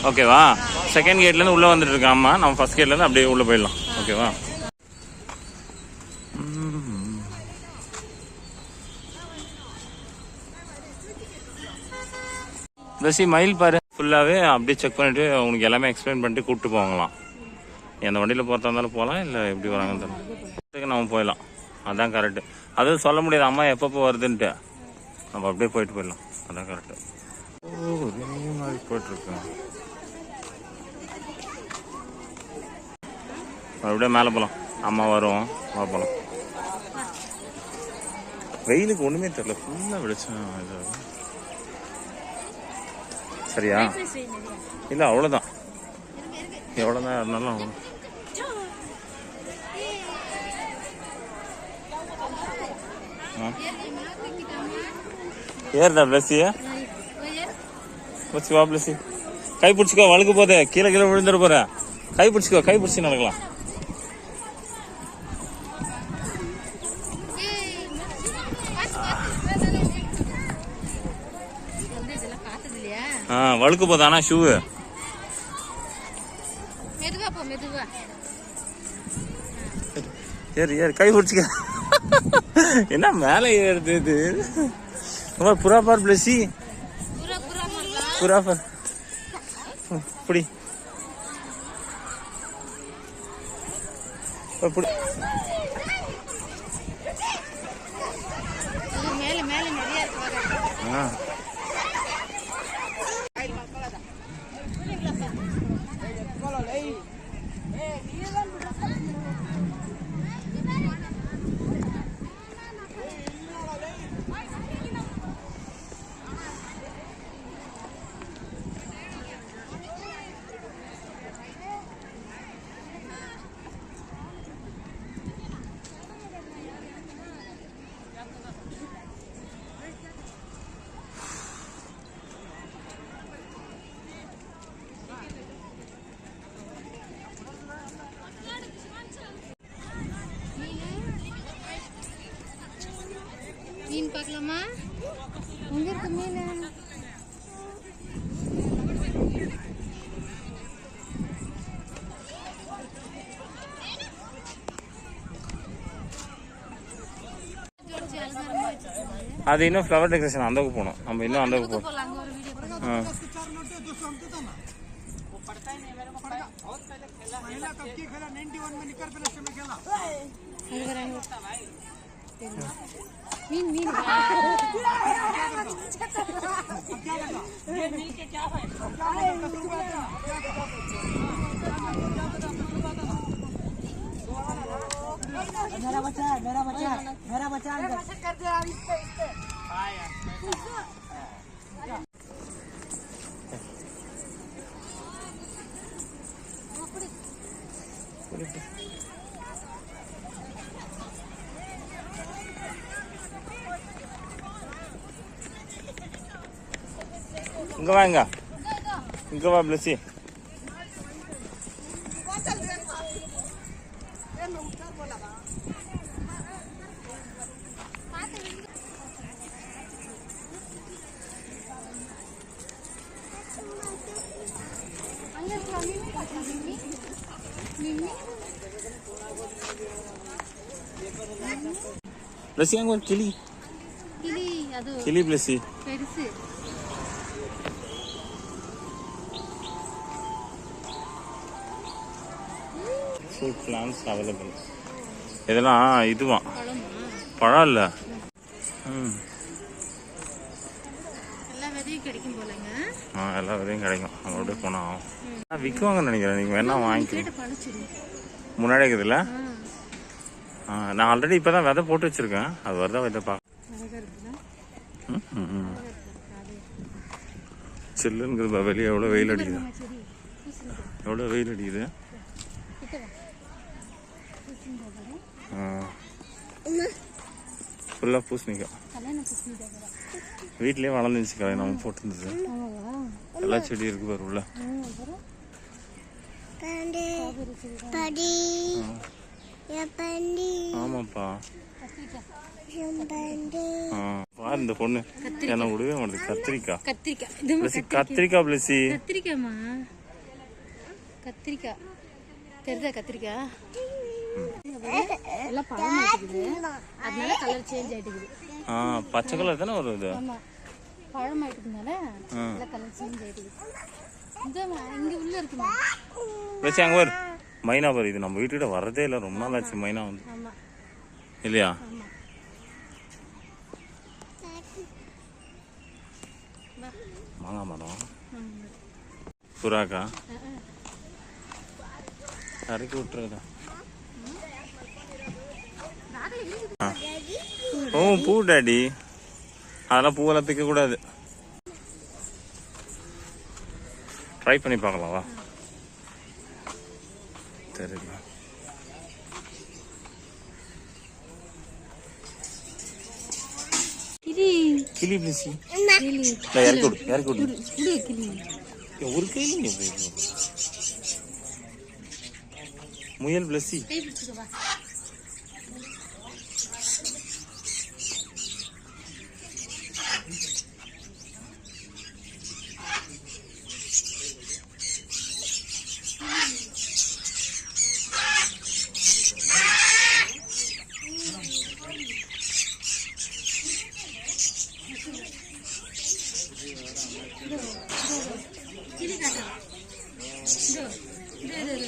ஓகேவா? செகண்ட் கேட்லேருந்து உள்ளே வந்துட்டு இருக்கேன். ஆமாம், நம்ம ஃபர்ஸ்ட் கேட்லேருந்து அப்படியே உள்ளே போயிடலாம். ஓகேவா? பஸ்ஸி மயில் பாரு, ஃபுல்லாகவே அப்படியே செக் பண்ணிவிட்டு உங்களுக்கு எல்லாமே எக்ஸ்பிளைன் பண்ணிட்டு கூப்பிட்டு போவாங்களாம். எந்த வண்டியில் போகிறதா இருந்தாலும் போகலாம், இல்லை எப்படி வராங்கன்னு தெரியல. நம்ம போயிடலாம், அதுதான் கரெக்டு. அதுவும் சொல்ல முடியாது அம்மா எப்பப்போ வருதுன்ட்டு, நம்ம அப்படியே போயிட்டு போயிடலாம், அதுதான் கரெக்டு. மாதிரி போயிட்டுருக்கோம். அப்படியே மேலே போகலாம், அம்மா வரும், வா போகலாம். வெயிலுக்கு ஒன்றுமே தெரியல, ஃபுல்லாக வெளிச்சம். இது சரியா? இல்லை அவ்வளோதான், எவ்வளோதான் இருந்தாலும் அவ்வளோ. ஏறுதா பிளஸியா? வா பிளஸி, கை பிடிச்சிக்கோ, வழுக்கு போதே, கீழே கீழே விழுந்துட போற. கை பிடிச்சிக்கோ, கை பிடிச்சி நடக்கலாம். வழுக்கு போதா? ஆனா ஷூ ஏறு ஏறு, கை பிடிச்சிக்க. என்ன மேலே ஏறுது இது? புறா பார் பிளஸி, புறா பார். புடி புடி. மீன் பார்க்கலாமா? எங்க இருக்கு மீன்? அது இன்னும் ஃப்ளவர் டெக்கரேஷன் அந்த போகணும், நம்ம இன்னும் அந்த போகணும். मीन मीन मेरा बच्चा मेरा बच्चा मेरा बच्चा कर दे यार, इससे இங்க வாங்க, இங்க வா பிளஸி. பிளஸி அங்க ஒரு கிளி, கிளி அது கிளி பிளஸி பெருசு. Fruit plants available. இதெல்லாம் இதுவா பழம் இல்ல, எல்லா விதையும் கிடைக்கும் போலங்க. எல்லா விதையும் கிடைக்கும், அவங்களோட போனா விற்குவாங்கன்னு நினைக்கிறேன். நீங்க வேணா வாங்கிக்கலாம். முன்னாடி இருக்குதுல்ல, நான் ஆல்ரெடி இப்பதான் விதை போட்டு வச்சிருக்கேன். அது வருதா விதை பார்க்க. சில்லுங்கிறது வெளியே எவ்வளோ வெயில் அடிக்குது, எவ்வளோ வெயில் அடிக்குது. ஃபுல்லாக பூசணிக்காய் வீட்லேயே வளர்ந்துச்சு, கடை நம்ம போட்டுருந்தது. எல்லா செடி இருக்கு பாரு உள்ள. ஆமாப்பா, பாரு இந்த பொண்ணு என்ன விடவே மாட்டேது. கத்திரிக்காய் கத்திரிக்காய் கத்திரிக்காய் பிளஸி கத்திரிக்காய்மா கத்திரிக்காய் தெரியுதா? கத்திரிக்காய் எல்லாம் பழமாயிட்டுக்குது, அதனால கலர் சேஞ்ச் ஆயிட்டுக்குது. பச்சை கலர் தானே வரும் இது. ஆமா, பழமாயிட்டுக்குனால எல்லாம் கலர் சேஞ்ச் ஆயிட்டுக்குது. இங்க உள்ள இருக்குமா பிளஸி? அங்கே வரும் மைனா பாரு. இது நம்ம வீட்டுக்கிட்ட வரதே இல்லை, ரொம்ப நாள் ஆச்சு மைனா வந்து. இல்லையா? மாங்காய் மரம் புறாக்கா இறக்கி விட்டுறதா? ஓ பூ டாடி, அதெல்லாம் பூவெல்லாம் பிக்க கூடாது. ட்ரை பண்ணி பார்க்கலாவா? தெரியல. கிளி பிளஸி இறக்கி விடு, இறக்கி விடு. ஒரு கையில முயல் பிளஸி.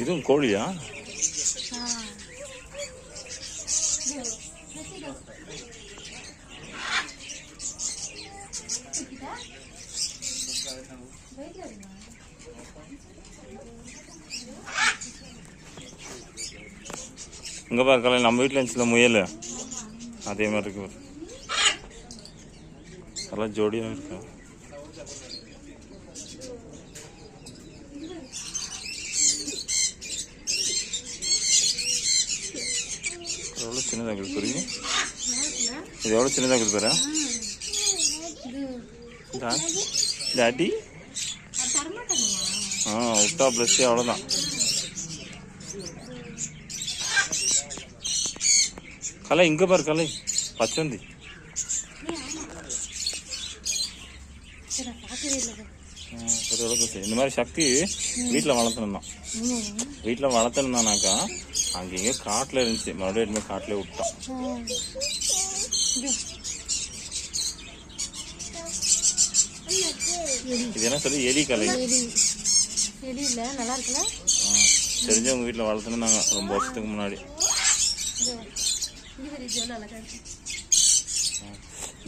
இதுவும் கோழியா? இங்க பாரு, நம்ம வீட்டுல இருந்துச்சுல முயல், அதே மாதிரி இருக்கு. நல்லா ஜோடியா இருக்கு. எவ்வளோ சின்னதாக இருக்குது புரியுது? இது எவ்வளோ சின்னதாக இருக்குது பாரு. டாடி விட்டா பிளஸ் அவ்வளோதான். கலை இங்கே பாரு, கலை பச்சந்தி. இந்த மாதிரி சக்தி வீட்டில் வளர்த்தணும். வீட்டில் வளர்த்தணும்னாக்கா அங்கேயே காட்டில் இருந்துச்சு, மறுபடியும் எடுத்து காட்டிலே விட்டோம். இது என்ன சொல்லி எலி கலை. தெரிஞ்சவங்க வீட்டில் வளர்த்தணும் நாங்கள் ரொம்ப வருஷத்துக்கு முன்னாடி.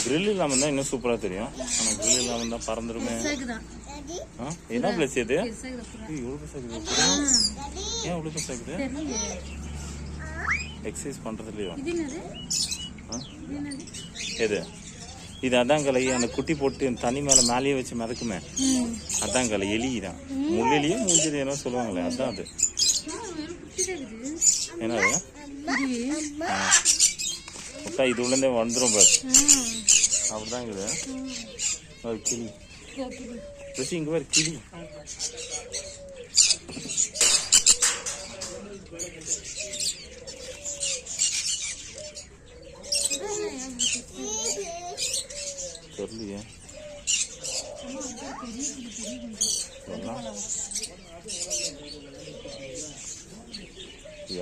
கிரில் இல்லாமல் இருந்தால் இன்னும் சூப்பராக தெரியும். ஆனால் கிரில் இல்லாமல் இருந்தால் பறந்துருமே. என்ன பிளஸ் இது? இவ்வளோ பெருசாகுது. ஏன் இவ்வளோ பெருசாகுது? எக்ஸசைஸ் பண்ணுறது இல்லையோ? எது இது? அதான் கலை, அந்த குட்டி போட்டு தண்ணி மேலேயே வச்சு மிதக்குமே, அதான் கலை. எலி தான், முள்ளிலேயே மூஞ்சிலே என்ன சொல்லுவாங்களே, அதான் அது. என்னது? இது உள்ளே வந்துடும் பாரு, அப்படிதான் இருக்குது. ஒரு கிளி ரிஷி, இங்கே பாரு கிளி. தெரியலையே,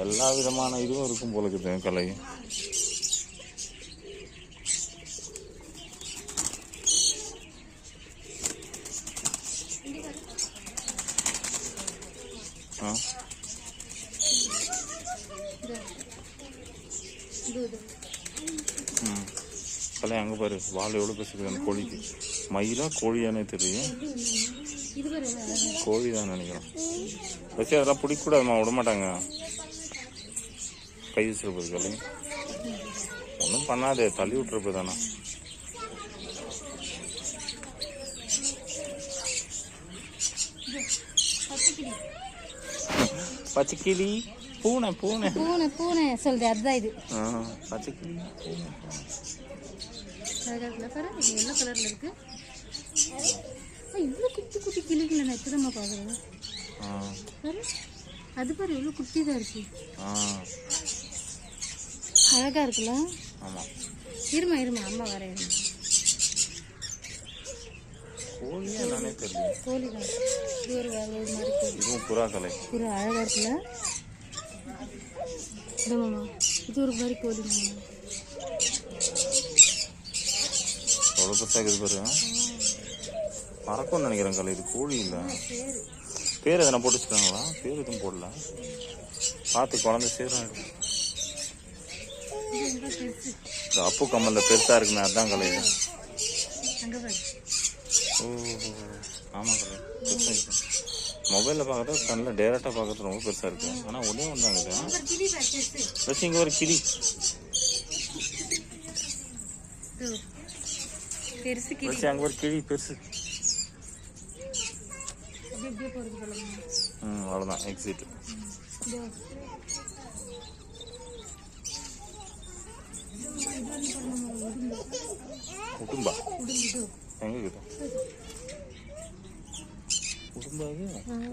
எல்லா விதமான இதுவும் இருக்கும் போல இருக்குது கலை. கலை அங்கே பாரு, வாழை எவ்வளோ பேசுக்குது அந்த கோழிக்கு. மயிலா கோழியானே தெரியும், கோழி தான் நினைக்கிறேன். வச்சு அதெல்லாம் பிடிக்கக்கூடாதுமா, விட மாட்டாங்க, கை வச்சிருப்பது. கலை ஒன்றும் பண்ணாதே, தள்ளி விட்டுருப்பது தானே. பச்சைக்கிளி, பூனை பூனை பூனை பூனை சொல்றேன், அதுதான் இது. பச்சைக்கிளி எல்லோ கலர்ல இருக்கு. இவ்வளோ குட்டி குட்டி கிளிகளை நான் எப்படிமா பார்க்குறேன். அது பாரு, எவ்வளோ குட்டி தான் இருக்கு, அழகா இருக்குல்ல. ஆமாம். இருமா அம்மா வரேன். கோழியே என்னன்னே தெரியல. கோழி தான். இது ஒரு மாதிரி கோழி. இதுவும் புறா கலை. புறா அழகாக இருக்குல்ல. மாமா இது ஒரு மாதிரி கோழி மாமா. எவ்வளோ பெருசாக இருக்குது பாரு. பறக்கும்னு நினைக்கிறேன் கலை. இது கோழி இல்லை. பேர் எதனா போட்டு வச்சுருக்காங்களா? பேர் எதுவும் போடல. பார்த்து குழந்தை சேரும். இந்த அப்பு கம்மலில் பெருசாக இருக்குமே அதுதான் கலை. ஓ ஆமாம் கலை. பெருசாக இருக்கு. மொபைலில் பார்க்கறது கண்ணில் டேரெக்டாக பார்க்கறது ரொம்ப பெருசாக இருக்குது. ஆனால் ஒன்றே ஒன்று தாங்க ப்ளஸ் இங்கே ஒரு கிளி. ப்ளஸ் அங்கே ஒரு கிளி பெருசு. அவ்வளோதான் எக்ஸிட். உடும்பா எங்கே இருக்குது? உடும்பா இது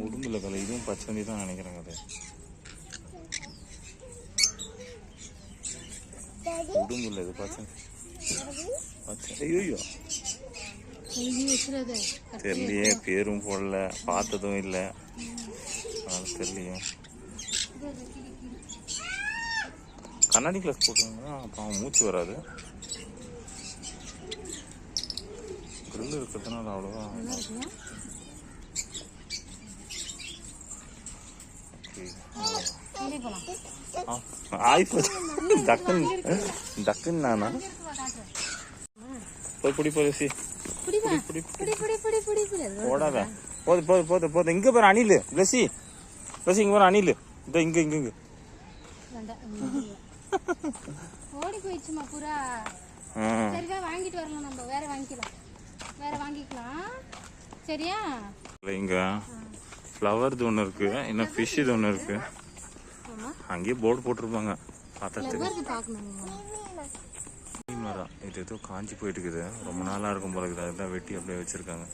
உடும்புல கலை. இதுவும் பச்சை தான் நினைக்கிறேன் கதை. உடும்புல இது பச்சை பச்சை. ஐயோ தெரியலையே. பேரும் போடல, பார்த்ததும் இல்லை, அதனால தெரியலையே. கண்ணாடி கிளாஸ் போட்டுருந்தா அப்புறம் மூச்சு வராது. கிரில் இருக்கிறதுனால அவ்வளோவா. டக்குன்னு நானா போய் பிடி போது போடாத. போது போது போது போது. இங்க பாரு அணில். பிளஸி இங்க பாரு அணில். இதோ இங்க இங்க இங்க ஓடி போயிடுச்சுமா புறா. சரிவா வாங்கிட்டு வரலாம். நம்ம வேற வாங்கிக்கலாம். சரியா? இங்க ஃப்ளவர் ஒன்று இருக்கு, இன்னும் ஃபிஷ் இது ஒன்று இருக்கு. அங்கேயே போர்டு போட்டிருப்பாங்க பார்த்ததுக்கு. மரம் இது ஏதோ காஞ்சி போயிட்டு இருக்குது. ரொம்ப நாளாக இருக்கும் போல இருக்குது. அதுதான் வெட்டி அப்படியே வச்சிருக்காங்க.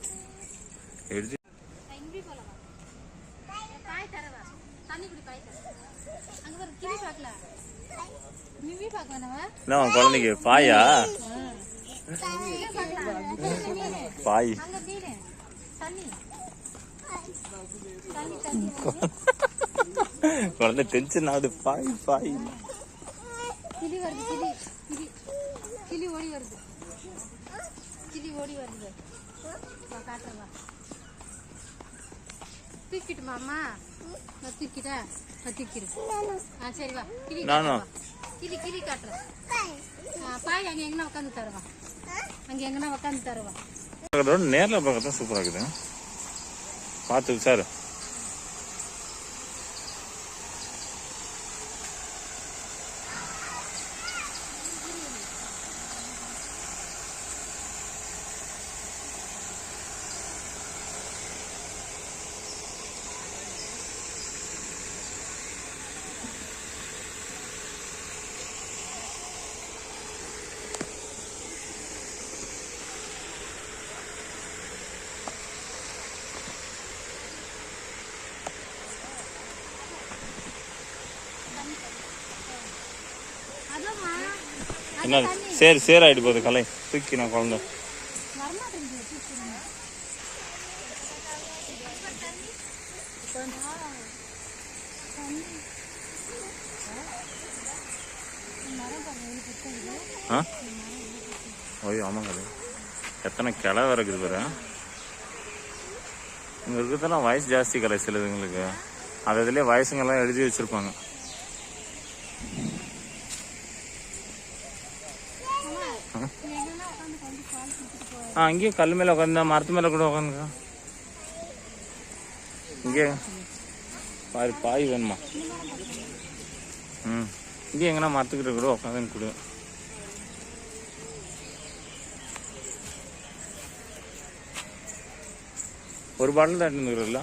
எடுத்து குழந்தைக்கு பாயா பாய் குழந்தை டென்ஷன் ஆகுது. பாய் பாய் கிளி வருது. கிளி ஓடி வருது. காட்டுறவா தூக்கிட்டுமா அம்மா? நான் தூக்கிட்டேன். சரி வா. கிளி காட்டுறேன். பாய் அங்கே எங்கன்னா உட்காந்து தருவா. நேரில் பார்க்கத்தான் சூப்பராக இருக்குது. பார்த்து சார். என்ன சேராயிட்டு போகுது கலை. தூக்கி நான் குழந்தை ஓய்யோ. ஆமாங்க கலை. எத்தனை கிளை வேற இருக்குது பாரு. இங்கே இருக்கிறதெல்லாம் வயசு ஜாஸ்தி கலை. சிலதுங்களுக்கு அது இதுலேயே வயசுங்கெல்லாம் எழுதி வச்சிருப்பாங்க. அங்கேயும் கல் மேலே உட்காந்து மரத்து மேலே கூட உட்காந்துக்கா. இங்கே பாரு பாய் வேணுமா? இங்கே எங்கன்னா மரத்துக்கிட்ட கூட உட்காந்து கொடு. ஒரு பாட்டில் தான் எடுத்துக்கிறல்ல.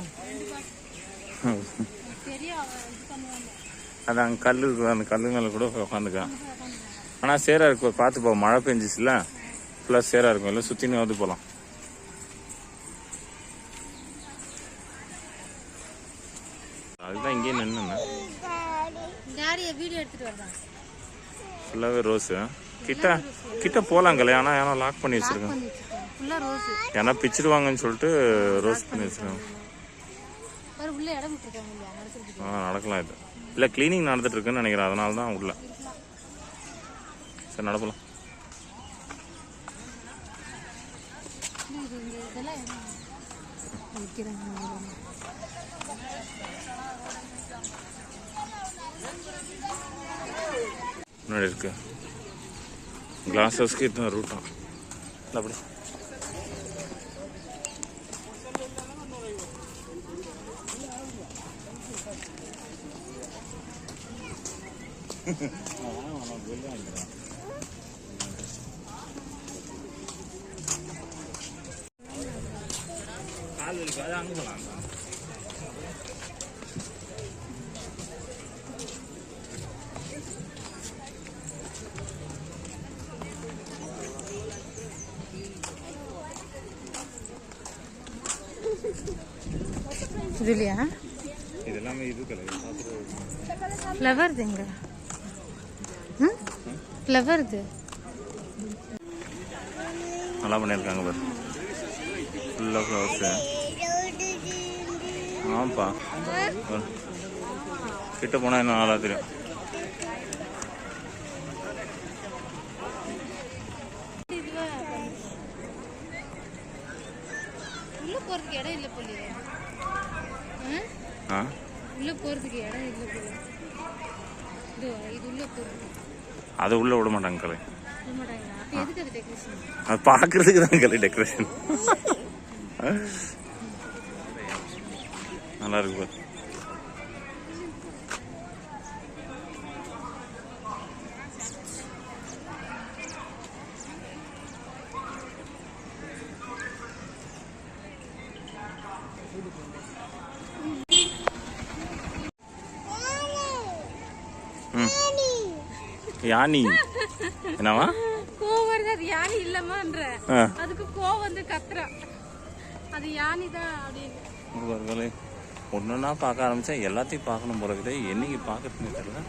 அது அங்கே கல் இருக்கு. அந்த கல் மேலே கூட உட்காந்துக்கா. ஆனால் சேராக இருக்கு. பார்த்து போ. மழை பெஞ்சிச்சுல ப்ளஸ் சேராக இருக்கும். இல்லை சுற்றினு வந்து போகலாம். அதுதான் இங்கேயே நின்றுண்ணா. வீடியோ எடுத்துட்டு வரலாம். ஃபுல்லாகவே ரோஸு. கிட்ட கிட்ட போகலாங்கல்ல, ஆனால் ஏன்னா லாக் பண்ணி வச்சுருக்கேன். பண்ணி வச்சிருக்கேன் ஃபுல்லாக ரோஸ். ஏன்னா பிச்சிடுவாங்கன்னு சொல்லிட்டு ரோஸ் பண்ணி வச்சுருக்கேன். வேறு உள்ளே இடம் விட்டுருக்காங்க இல்லையா, நடக்கிறதுக்கு. நடக்கலாம். இது இல்லை, க்ளீனிங் நடந்துட்டு இருக்குன்னு நினைக்கிறேன், அதனால தான் உள்ள. சரி நடக்கலாம். இதெல்லாம் வைக்கிறாங்க. முன்னாடி இருக்கு கிளாஸ் ஹவுஸ்க்கு இத்தனை ரூட்டா இல்லை அப்படி. இது இல்லையா, இது எல்லாமே இது ஃப்ளவர் எங்க ஃப்ளவர் இது நல்லா பண்ணியிருக்காங்க பாரு, ஃபுல்லாக ஃப்ளவர்ஸு. ஆமாப்பா, கிட்ட போனால் இன்னும் நல்லா தெரியும். உள்ள போறதுக்கு இடம் இல்லை போல. உள்ள போறதுக்கு இடம் இல்லை போல. இது உள்ள போறது, அது உள்ள விட மாட்டாங்க கலை. விட மாட்டாங்களா? அப்ப எதுக்கு அது டெக்கரேஷன்? அது பார்க்கறதுக்கு தான் கலை டெக்கரேஷன். நல்லா இருக்கு பாரு. யானி என்னவா கோவம் வருது, அது யானி இல்லமான்ற, அதுக்கு கோவம் வந்து கத்துறா, அது யானி தான் அப்படின்னு. ஒன்றுன்னா பார்க்க ஆரம்பிச்சா எல்லாத்தையும் பார்க்கணும் போல இருக்குது. என்னைக்கு பார்க்கறதுன்னு தெரியல,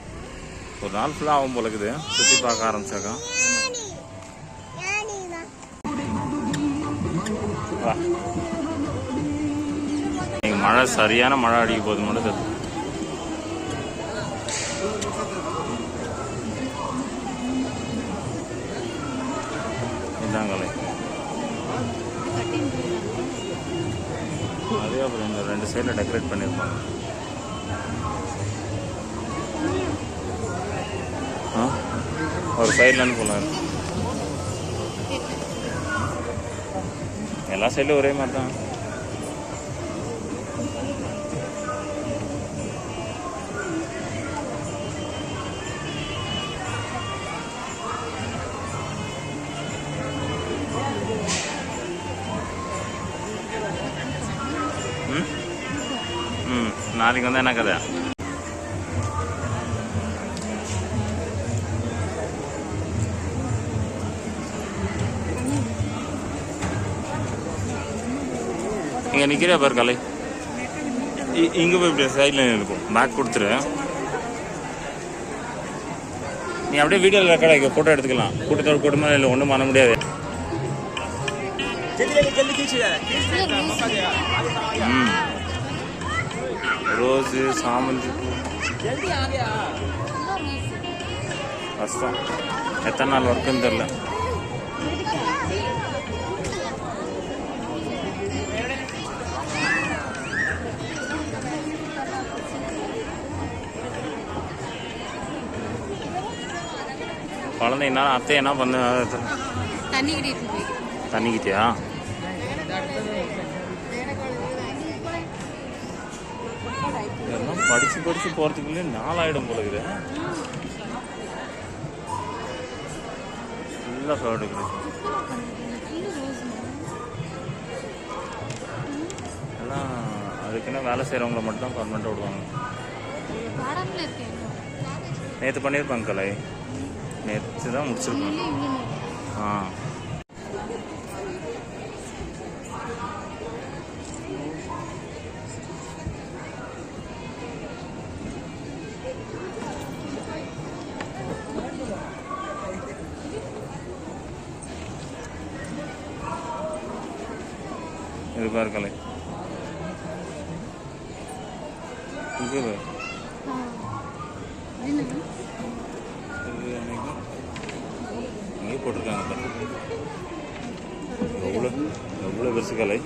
ஒரு நாள் ஃபுல்லாக ஆகும் போல இருக்குது சுற்றி பார்க்க ஆரம்பிச்சாக்கா. இன்னைக்கு மழை, சரியான மழை அடிக்க போகுது மட்டும் தெரியும். இதாங்களே அதே அப்புறம் இந்த ரெண்டு சைடில் டெக்கரேட் பண்ணியிருப்பாங்க. ஒரு சைட்லன்னு போகலாம், எல்லா சைட்லையும் ஒரே மாதிரி தான். நாளைக்கு வந்து என்ன கதை? இங்கே நிற்கிறியா பாரு கலை, இங்கே போய் இப்படி சைடில் இருக்கும், பேக் கொடுத்துரு. நீ அப்படியே வீடியோவில் ரெக்கார்ட் ஆகிக்க, ஃபோட்டோ எடுத்துக்கலாம். கூட்டத்தோடு கூட்டமாக இல்லை, ஒன்றும் பண்ண முடியாது. ரோஸு, சாமந்தி பூ கஷ்டம். எத்தனை நாள் ஒர்க்குன்னு தெரில. குழந்தைனால அத்தை என்ன பண்ண, தண்ணிக்கிட்டியா? இதெல்லாம் படிச்சு படிச்சு போறதுக்குள்ளே நாளாயிடும் போல இருக்குது. ஃபுல்லாக ஃப்ளவர் டெக்கரேஷன் எல்லாம். அதுக்குன்னா வேலை செய்கிறவங்கள மட்டும் தான் பர்மனெண்ட்டாக விடுவாங்க. நேற்று பண்ணியிருப்பாங்க கலை, நேற்று தான் முடிச்சிருப்பாங்க. பாரு கலை. இங்கே இங்கே போட்டிருக்காங்க. எவ்வளோ எவ்வளோ பெருசு கலை.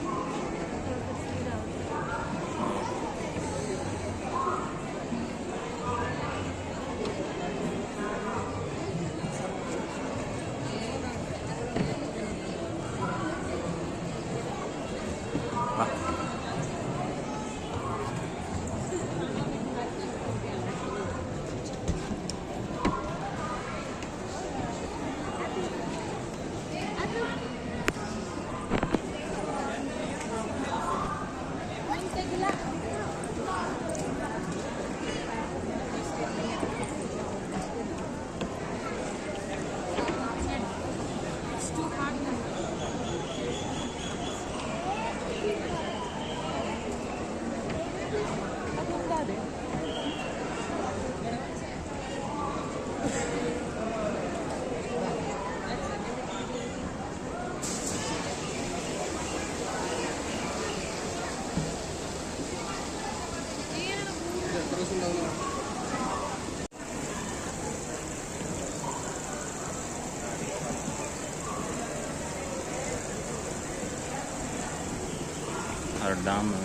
டேமு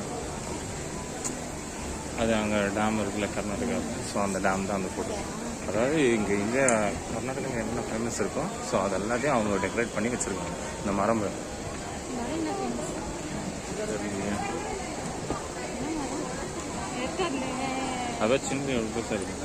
அது அங்கே டேம் இருக்குல்ல கர்நாடகா. ஸோ அந்த டேம் தான் அந்த ஃபோட்டோ. அதாவது இங்கே கர்நாடகாவில் என்ன ஃபேமஸ் இருக்கோ ஸோ அது எல்லாத்தையும் அவங்க டெக்கரேட் பண்ணி வச்சுருக்காங்க. இந்த மரம் அதான் சின்ன எவ்வளோ பெருசாக இருக்கு.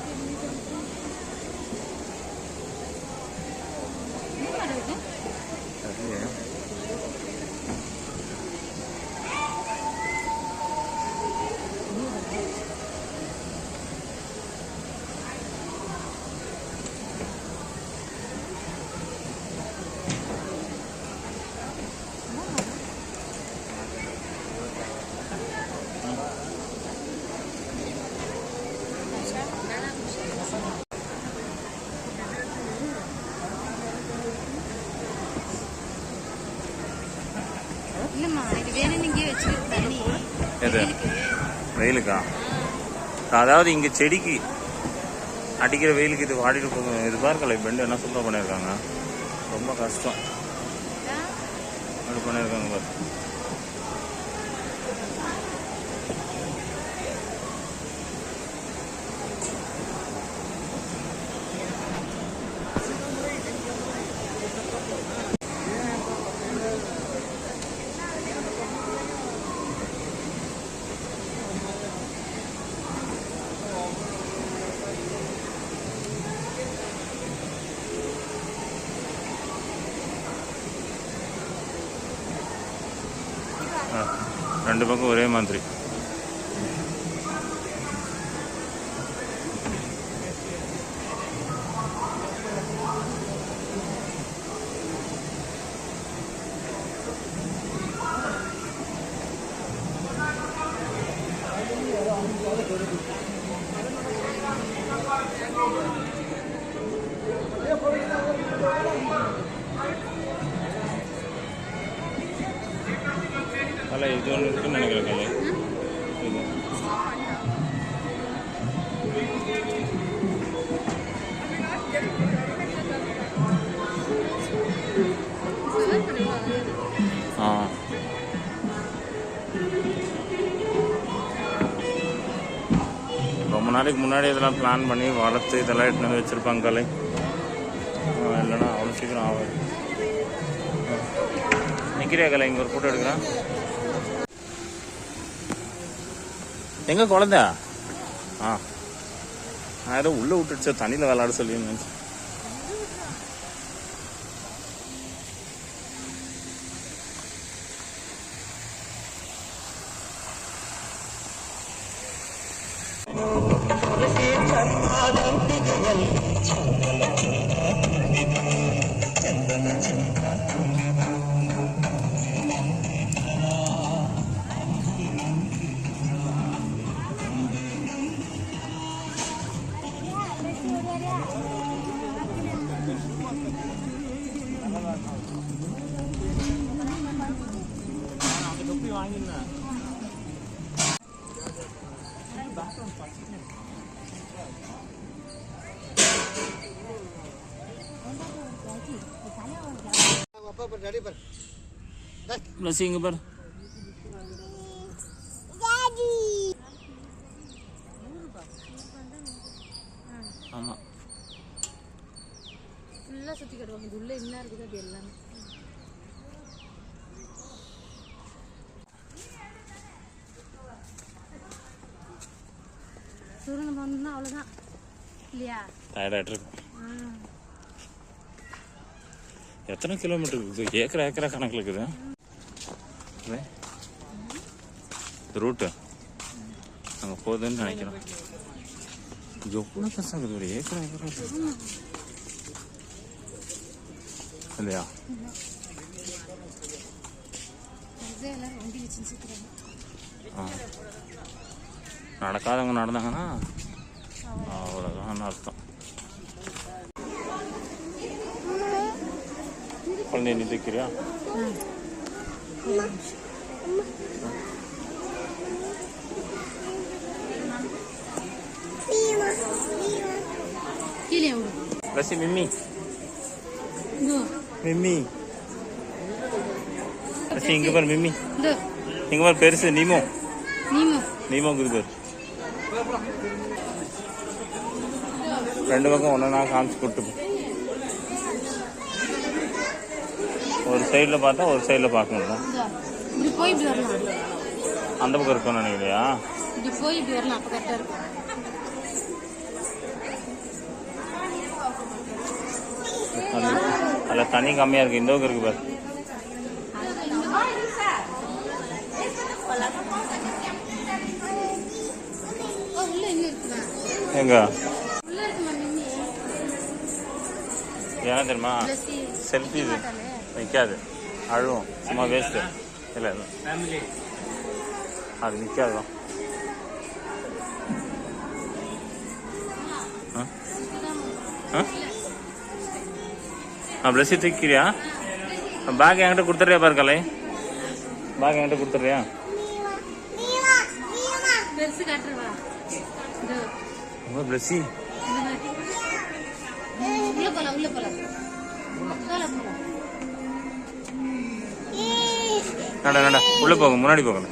எது வெயிலுக்கா? அதாவது இங்கே செடிக்கு அடிக்கிற வெயிலுக்கு இது வாடிட்டு போகும். இது பார்க்கல பெண்டு என்ன சுத்தம் பண்ணியிருக்காங்க. ரொம்ப கஷ்டம் அப்படி பண்ணியிருக்காங்க பாரு. ரெண்டு பக்கம் ஒரே மாதிரி. கலை இது ஒன்று இருக்குன்னு நினைக்கிறேன். கலை இது ரொம்ப நாளைக்கு முன்னாடி இதெல்லாம் பிளான் பண்ணி வளர்த்து இதெல்லாம் எடுத்து வந்து வச்சுருப்பாங்க கலை. இல்லைன்னா அவ்வளோ சீக்கிரம் ஆகாது. நிற்கிறியா கலை? இங்கே ஒரு ஃபோட்டோ எடுக்கிறேன். எங்கே குழந்தை? நான் ஏதோ உள்ளே விட்டுடுச்சா தண்ணியில் விளாட சொல்லி நினச்சேன். வாங்கினேன் பிளஸ் இங்கே பாரு. ஆமாம், ஃபுல்லாக சுற்றி கட்டுவாங்க. இது உள்ள என்ன இருக்குது அது எல்லாமே. சுருங்க போனோம்னா அவ்வளோதான் இல்லையா? டயர்டாகிட்டு இருக்கும். எத்தனை கிலோமீட்டர் இருக்குது? ஏக்கரா கணக்கில் இருக்குது ரூட்டு. அங்கே போகுதுன்னு நினைக்கிறேன். எவ்வளோ கஷ்டம் ஒரு ஏக்கரா இல்லையா? நடக்காதவங்க நடந்தாங்கன்னா அவ்வளோதான் அர்த்தம். குழந்தைய நீ தூக்கிறியா? Kasih Mimi. Mimi. Kasih இங்க பாரு Mimi. இங்க பாரு பெருசு நீமோ. நீமோ குது பாரு. ரெண்டு பக்கம் ஒண்ணா காமிச்சு கூட்டு போ. ஒரு சைடில் பார்த்தா ஒரு சைடில் பார்க்க முடியும். இப்படி போய் இப்படி வரலாம். அந்த பக்கம் இருக்கும்னு நினைக்கிறியா? இப்படி போய் இப்படி வரலாம். அப்போ கரெக்டாக இருக்கும். அதில் தண்ணி கம்மியாக இருக்குது. இந்த பக்கம் இருக்கு பாரு. எங்க ஏன்னா தெரியுமா? செல்ஃபி இது நிற்காது, அழுவும், சும்மா வேஸ்ட்டு. இல்லை இல்லை அது நிற்காதுதான். பிளஸி தூக்கிறியா? பேக் என்கிட்ட கொடுத்துட்றியா பாரு கலை? பேக் என்கிட்ட கொடுத்துட்றியா? பிளஸி நடா நடா உள்ள போக, முன்னாடி போகல.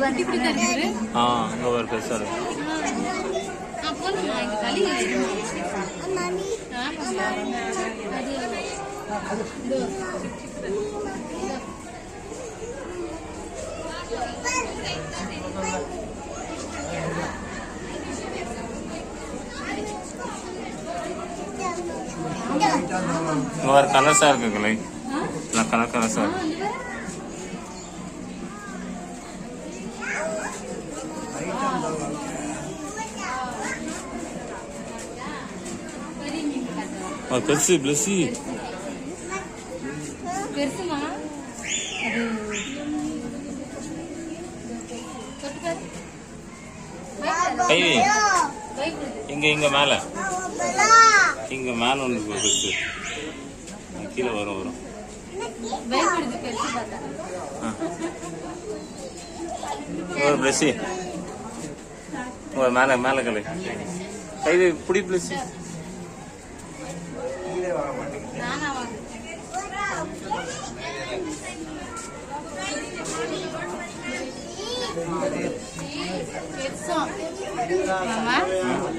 குட்டி குட்டி அங்கே ஒரு பெருசாக இருக்கு. இங்கே ஒரு கலர்ஸாக இருக்கு கலை. எல்லாம் கலர்ஸாக இருக்கு. பெருசு பிளஸி பெருசுமா கை இங்க இங்க மேல இங்க மேல ஒன்று பெருசு கீழே வரும் வரும். ஒரு பிளஸி ஒரு மேல மேல கலை கை புடி பிளஸி.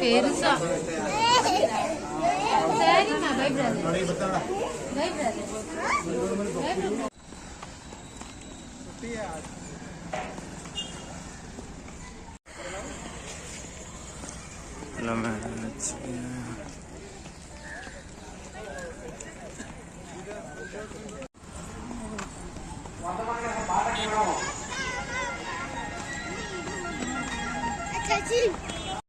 பெருசா சரிம்மா பயப்படாது. கட்சி